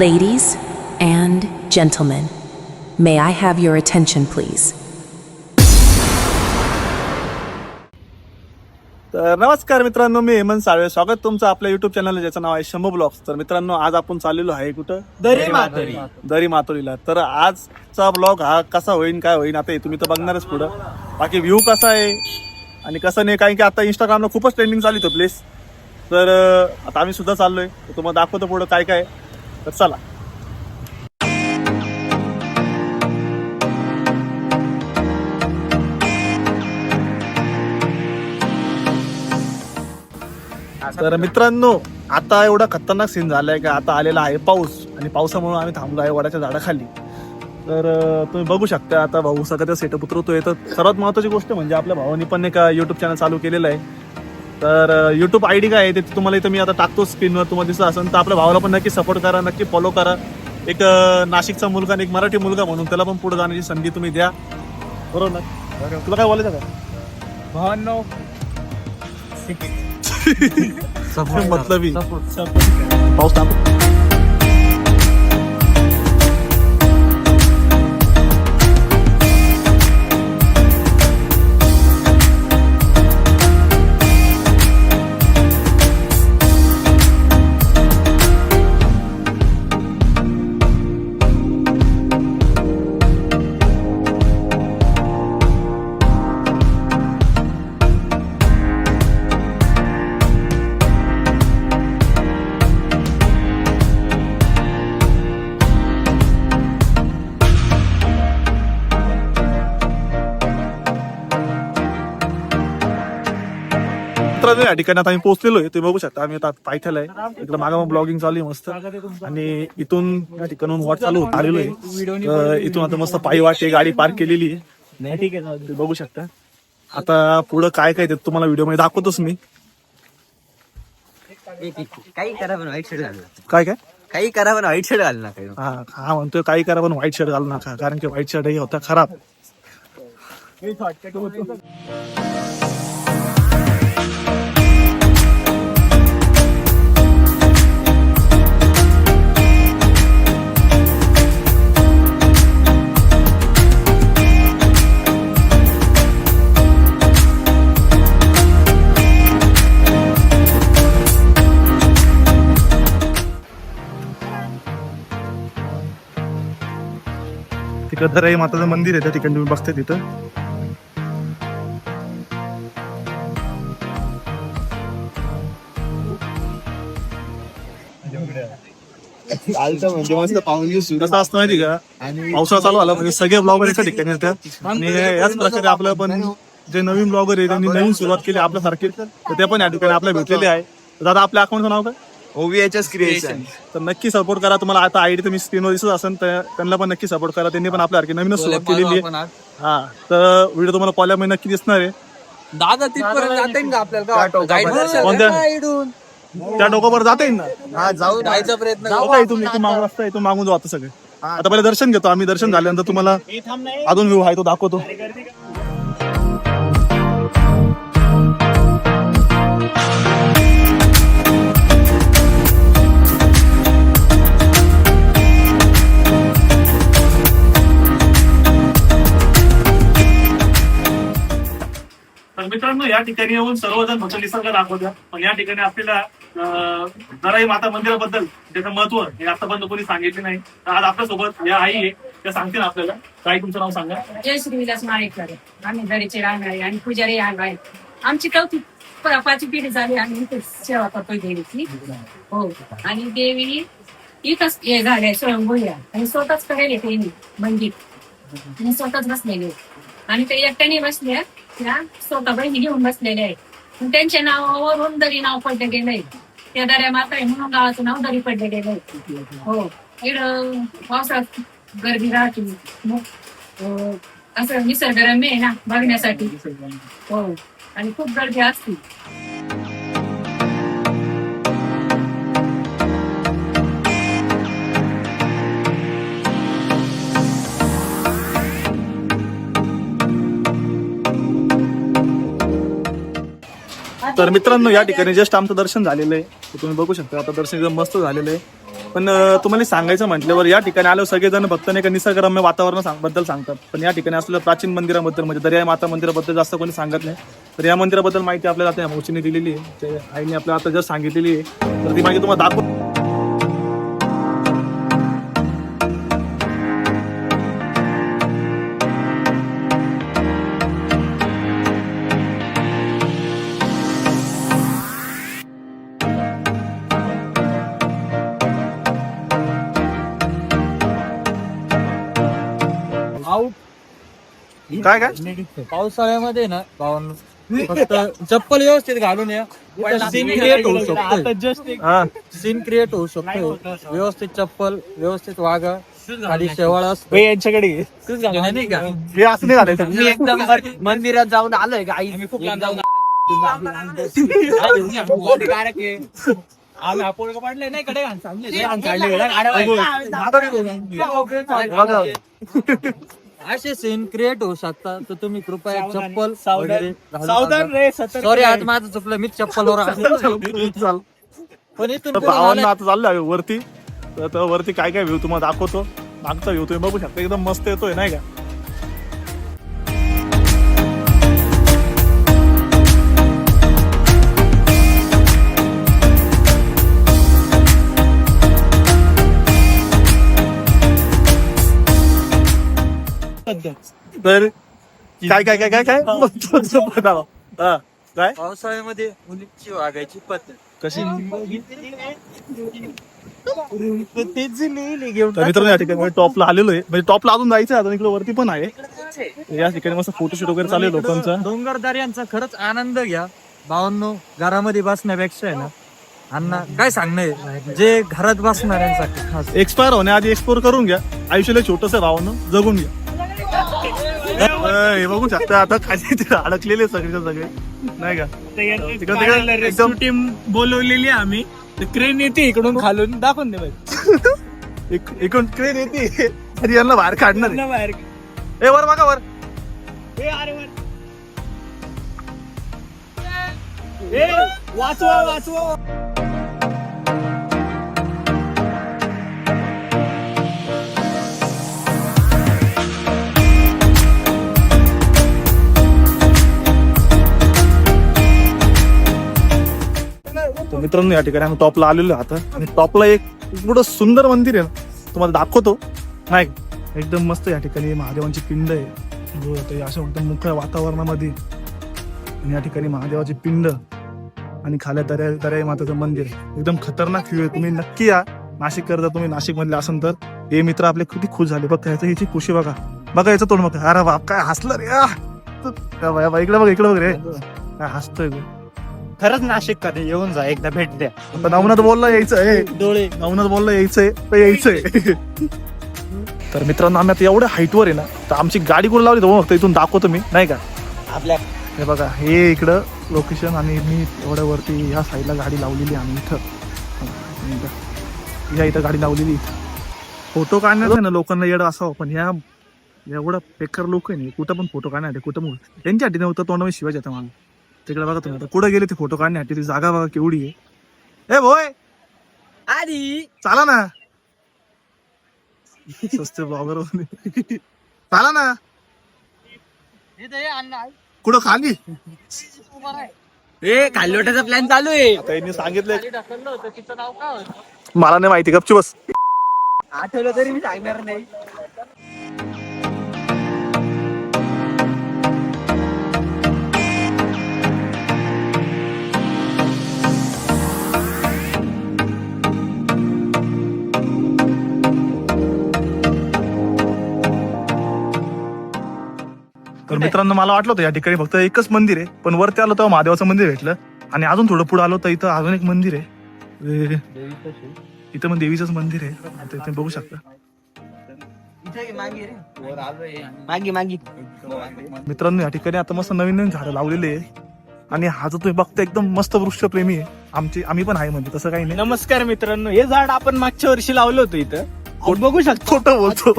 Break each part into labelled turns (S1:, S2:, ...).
S1: Ladies and gentlemen, may I have your attention please?
S2: तर नमस्कार मित्रांनो, मी हेमंत साळवे. स्वागत तुमचं आपल्या युट्यूब चॅनल ज्याचं नाव आहे शंभू ब्लॉग्स. तर मित्रांनो, आज आपण चाललेलो आहे कुठं? दरी मातोरीला. तर आजचा ब्लॉग हा कसा होईल, काय होईल, आता हे तुम्ही तर बघणारच पुढं. बाकी व्ह्यू कसा आहे आणि कसं नाही, कारण की आता इंस्टाग्रामला खूपच ट्रेंडिंग चालू तो प्लेस. तर आता आम्ही सुद्धा चाललोय, तर तुम्हाला दाखवतो पुढं काय काय. तर चला. तर मित्रांनो, आता एवढा खतरनाक सीन झालाय का आता आलेला आहे पाऊस, आणि पावसामुळे आम्ही थांबलो आहे वडाच्या झाडाखाली. तर तुम्ही बघू शकता आता भाऊ सगळं सेटअप उतरवतोय. तर सर्वात महत्त्वाची गोष्ट म्हणजे आपल्या भावानी पण एक युट्यूब चॅनल चालू केलेलं आहे. तर युट्यूब आयडी काय आहे ते तुम्हाला इथं मी आता टाकतो स्क्रीनवर, तुम्हाला दिसत असेल. तर आपल्या भावाला पण नक्की सपोर्ट करा, नक्की फॉलो करा. एक नाशिकचा मुलगा आणि एक मराठी मुलगा म्हणून त्याला पण पुढे जाण्याची संधी तुम्ही द्या, बरोबर ना? तुला काय बोलायचं का
S3: भावांनो?
S2: मतलब पाऊस टाकू. या ठिकाणी आता आम्ही पोहोचलेलो आहे, तुम्ही बघू शकता. आम्ही आता पायथ्याला आहे, इकडे मागा ब्लॉगिंग चालू आहे मस्त. आणि इथून या ठिकाणून वाट चालू आलेलो आहे. इथून आता मस्त पायी वाट गाडी पार्क केलेली आहे. ठीक आहे, तुम्ही बघू शकता. आता पुढं काय काय ते तुम्हाला व्हिडिओ मध्ये दाखवतोच मी.
S3: काही करा पण व्हाईट शर्ट घालू नका.
S2: काय काय
S3: काही करा पण व्हाईट शर्ट घालू नका.
S2: हा म्हणतोय काही करा पण व्हाईट शर्ट घालू नका, कारण की व्हाईट शर्ट ही होता खराब. तिकडं दराई माताचं मंदिर आहे, त्या ठिकाणी तुम्ही बघताय तिथं. कसं असतं माहिती का, पावसाळा चालू आला म्हणजे सगळे ब्लॉगर एका ठिकाणी येतात. आणि याच प्रकारे आपलं पण जे नवीन ब्लॉगर आहे त्यांनी नवीन सुरुवात केली आपल्यासारखी, तर ते पण या ठिकाणी आपल्याला भेटलेले आहे. दादा, आपल्या अकाउंटचं नाव काय?
S3: OVHS creation.
S2: तर नक्की सपोर्ट करा. तुम्हाला आता आयडी तुम्ही स्क्रीनवर दिसत असेल, तर त्यांना पण नक्की सपोर्ट करा. त्यांनी पण आपल्यासारखी नवीनच सुरुवात केलेली आहे. हा, तर व्हिडिओ तुम्हाला कॉलमध्ये नक्की दिसणार आहे.
S3: दादा तिथपर्यंत जाता येईल का आपल्याला?
S2: त्या डोकावर जाता येईल ना?
S3: हा, जायचा प्रयत्न
S2: इथून मागून असता, इथून मागून जाऊ आता सगळे. आता पहिले दर्शन घेतो आम्ही. दर्शन झाल्यानंतर तुम्हाला अजून व्ह्यू आहे तो दाखवतो. तर मित्रांनो, या ठिकाणी येऊन सर्वजण फक्त निसर्ग दाखवत्या, पण या ठिकाणी आपल्याला दराई माता मंदिराबद्दल त्याचं महत्व हे आतापर्यंत कोणी सांगितले नाही. तर आज आपल्यासोबत या आई आहे, त्या सांगतील आपल्याला. काय तुमचं नाव सांगा?
S4: जय श्री विलास माळेकर. आम्ही दरीचे राहणारे आणि पुजारी आहे. आमची चौथी पाचवी पिढी झाली. आम्ही इथेच सेवा करतोय देवीची. हो, आणि देवी इथंच हे झाले स्वयंभूया, आणि स्वतःच करेल त्यांनी मंदिर, आणि स्वतःच बसलेले. आणि ते एकट्याने बसले, त्या स्वतः बहिणी घेऊन बसलेले आहेत. त्यांच्या नावावरून दरी नाव पडले गेलंय. त्या दर्या माता आहे म्हणून गावाचं नाव दरी पडले गेलंय. हो, इकडं पावसाळ्यात गर्दी राहते. मग असं निसर्गरम्य आहे ना बघण्यासाठी. हो, आणि खूप गर्दी असते.
S2: तर मित्रांनो, या ठिकाणी जस्ट आमचं दर्शन झालेलं आहे. तुम्ही बघू शकता, आता दर्शन एकदम मस्त झालेलं आहे. पण तुम्हाला सांगायचं म्हटल्यावर या ठिकाणी आलो सगळेजण फक्त नाही का निसर्गरम्य वातावरण बद्दल सांगतात, पण या ठिकाणी असलेल्या प्राचीन मंदिराबद्दल म्हणजे दर्या माता मंदिराबद्दल जास्त कोणी सांगत नाही. तर या मंदिराबद्दल माहिती आपल्याला आता भाऊजीने दिलेली आहे, ते आईने आपल्याला आता जर सांगितलेली आहे, तर ती माहिती तुम्हाला दाखव. काय काय
S5: पावसाळ्यामध्ये ना भावांनो, फक्त चप्पल व्यवस्थित घालून या, सीन क्रिएट होऊ शकतो.
S2: हा
S5: सीन क्रिएट होऊ शकतो. व्यवस्थित चप्पल, व्यवस्थित वागा, खाली शेवाळ असतो.
S2: यांच्याकडे
S5: नाही का?
S2: हे असं नाही झालं
S3: मी एकदम मंदिरात जाऊन आलोय का आई खूप लांब जाऊन
S5: आम्ही अपोळग पाडले नाही कडे असे सीन क्रिएट होऊ शकतात. तर तुम्ही कृपया चप्पल सॉरी, आज माझं चुकलं, मीच चप्पलवर आलो. पण इथून पुढे
S2: भावांना आता चाललोय वरती. तर वरती काय काय व्ह्यू तुम्हाला दाखवतो. मागचा व्ह्यू तुम्ही बघू शकता, एकदम मस्त येतोय नाही का. तर काय काय काय काय काय हा, काय
S5: पावसाळ्यामध्ये मुलींची वागायची पद्धत
S2: कशी.
S5: घेऊन
S2: तर मित्रांनो या ठिकाणी टॉपला आलेलो आहे, म्हणजे टॉपला अजून जायचं आहे, आता इकडे वरती पण आहे. या ठिकाणी मस्त फोटोशूट वगैरे चालू आहे लोकांचा.
S5: डोंगरदऱ्यांचा खरंच आनंद घ्या भावांनो. घरामध्ये बसण्यापेक्षा आहे ना अण्णा काय सांगणं, जे घरात बसणाऱ्यांसाठी खास
S2: एक्सपायर होण्याआधी एक्सप्लोर करून घ्या. आयुष्याला छोटस भावानं जगून घ्या. हे बघू शकता आता खाली तिथे अडकलेले सगळे सगळे नाही का. एकदम
S5: टीम बोलवलेली आम्ही, क्रेन येते इकडून खालून दाखवून दे बाई.
S2: इकडून ट्रेन येते आणि यांना बाहेर काढणार आहे.
S5: बाहेर
S2: ए वर बघा वर.
S5: वाचवा वाचवा.
S2: तर मित्रांनो या ठिकाणी आम्ही टॉपला आलेलो आता, आणि टॉपला एक एवढं सुंदर मंदिर आहे ना, तुम्हाला दाखवतो नाही. एकदम मस्त या ठिकाणी महादेवांची पिंड आहे. अशा एकदम मोकळ्या वातावरणामध्ये, आणि या ठिकाणी महादेवाची पिंड आणि खाल्या दर्या माताचं मंदिर आहे. एकदम खतरनाक व्ह्यू आहे. तुम्ही नक्की या नाशिक करता, तुम्ही नाशिक मधले असाल तर. हे मित्र आपले किती खुश झाले बघ, ह्याची खुशी बघा. बघा याचं तोंड बघा. अरे बाप काय हसलं रे. इकडे बघ इकडे बघ रे, काय हसतोय तू.
S5: खरंच नाशिक कडे येऊन जा, एकदा भेट द्या.
S2: नवनाथ बोलला यायचंय,
S5: डोळे
S2: नवनाथ बोलला यायचंय तर यायचंय. तर मित्रांनो आम्ही आता एवढ्या हाईटवर आहे ना, तर आमची गाडी कुठे लावली तर फक्त इथून दाखवतो मी नाही का.
S5: आपल्या
S2: हे बघा हे इकडं लोकेशन, आणि मी एवढ्या वरती ह्या साईडला गाडी लावलेली आम्ही इथं. ह्या इथं गाडी लावलेली. फोटो काढण्याचा ना लोकांना येडं असावं, पण ह्या एवढा बेकार लोक आहे ना, कुठं पण फोटो काढण्यासाठी कुठं त्यांच्यासाठी नव्हतं तोंडामध्ये शिवाय येतं मला. तिकडे बघा तुम्ही आता कुठं गेले ते फोटो काढण्यासाठी. ती जागा बघा केवढी आहे. ए भोय
S3: आधी
S2: चाला ना, स्वस्त ब्लॉगर चाला ना. कुठं खाली
S3: ए खाल्लोटाचा प्लॅन चालू आहे.
S2: त्यांनी सांगितलं मला नाही माहिती, गपची बस.
S3: आठवलं तरी मी सांगणार नाही.
S2: तर मित्रांनो मला वाटलं होतं या ठिकाणी फक्त एकच मंदिर आहे, पण वरती आलो तेव्हा महादेवाचं मंदिर भेटलं. आणि अजून थोडं पुढे आलो तर इथं अजून एक मंदिर आहे. इथं पण देवीचंच मंदिर आहे. आता इथे बघू शकता. मित्रांनो या ठिकाणी आता मस्त नवीन नवीन झाडं लावलेली आहे. आणि हा जो तुम्ही बघता एकदम मस्त वृक्षप्रेमी आहे. आम्ही पण आहे म्हणजे तसं काही नाही.
S5: नमस्कार मित्रांनो, हे झाड आपण मागच्या वर्षी लावलं होतं इथं. बघू शकतो.
S2: खोटं बोलतो,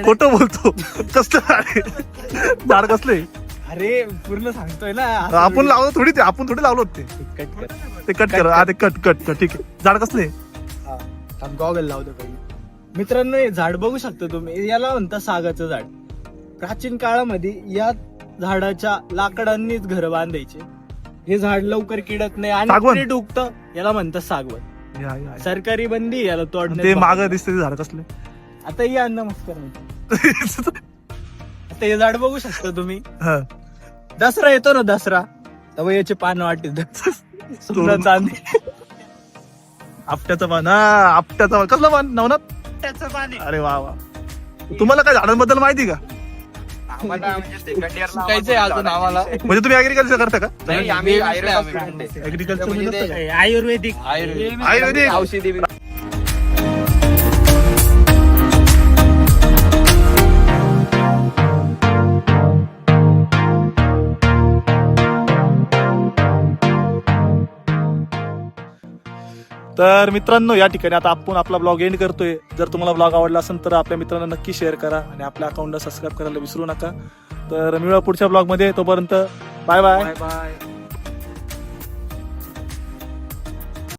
S2: खोटं बोलतो. कसलं झाड कसले.
S5: अरे पूर्ण सांगतोय ना.
S2: आपण लावलं थोडी, ते आपण थोडी लावलो ते. कट कर. हा ते कट ठीक आहे. झाड कसले.
S6: गॉगल लावतो पहिले. मित्रांनो हे झाड बघू शकता तुम्ही, याला म्हणतात सागाचं झाड. प्राचीन काळामध्ये या झाडाच्या लाकडांनीच घर बांधायचे. हे झाड लवकर किडत नाही आणि
S2: सागवान?
S6: नीट उगतं, याला म्हणतात सागवण.
S2: या, या, या.
S6: सरकारी बंदी आहे याला
S2: ते
S6: तोडण्यात.
S2: माग दिसते ते झाड कसले
S6: आता या नमस्कार मित्र. आता हे झाड बघू शकता तुम्ही.
S2: हा.
S6: दसरा येतो ना दसरा, तेव्हा याचे पान वाटत सोनं चांदी.
S2: आपट्याचं पान, हा आपट्याचं पान. कसलं पान? नवनाथ.
S6: त्याचं पान आहे.
S2: अरे वा वा. तुम्हाला काय झाडांबद्दल माहिती का?
S3: शिकायचंय अजून आम्हाला.
S2: म्हणजे तुम्ही ऍग्रिकल्चर करता का?
S3: नाही, आम्ही आयुर्वेदिक
S2: ऍग्रिकल्चर म्हणजे
S6: आयुर्वेदिक
S2: आयुर्वेदिक
S3: औषधी.
S2: तर मित्रांनो या ठिकाणी आता आपण आपला ब्लॉग एंड करतोय. जर तुम्हाला ब्लॉग आवडला असेल तर आपल्या मित्रांना नक्की शेअर करा आणि आपल्या अकाउंटला सबस्क्राईब करायला विसरू नका. तर मिळूया पुढच्या ब्लॉग मध्ये. तोपर्यंत बाय बाय.
S5: Bye bye.